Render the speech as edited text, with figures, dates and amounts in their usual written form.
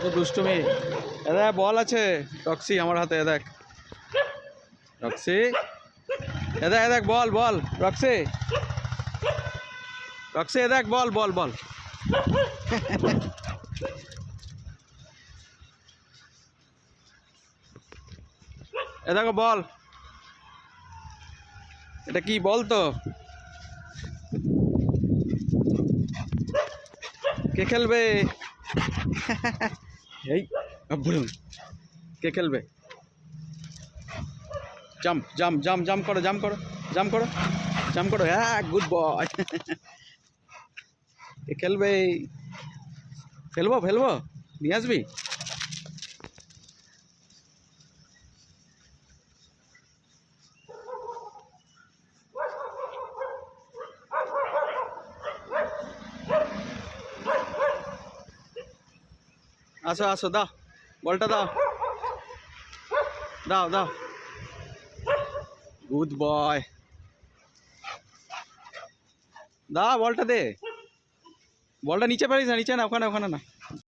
তো দুষ্টুমি। এ বল আছে রক্সি আমার হাতে, দেখ রক্সি, দেখ বল বল রক্সি, রক্সি দেখ বল বল বল। দেখো বল, এটা কি বল তো? কে খেলবে? এই বলুন, কে খেলবে? জাম্প জাম্প জাম্প জাম্প করো, জাম্প করো, জাম্প করো, জাম্প করো। হ্যাঁ, গুড বয়। কে খেলবে? ফেলবো ফেলবো, নিয়ে আসবি? আসো আসো, দাও বলটা, দাও দাও দাও। গুড বয়, দাও বলটা দে। বলটা নিচে পারিস না, নিচে না, ওখানে ওখানে না।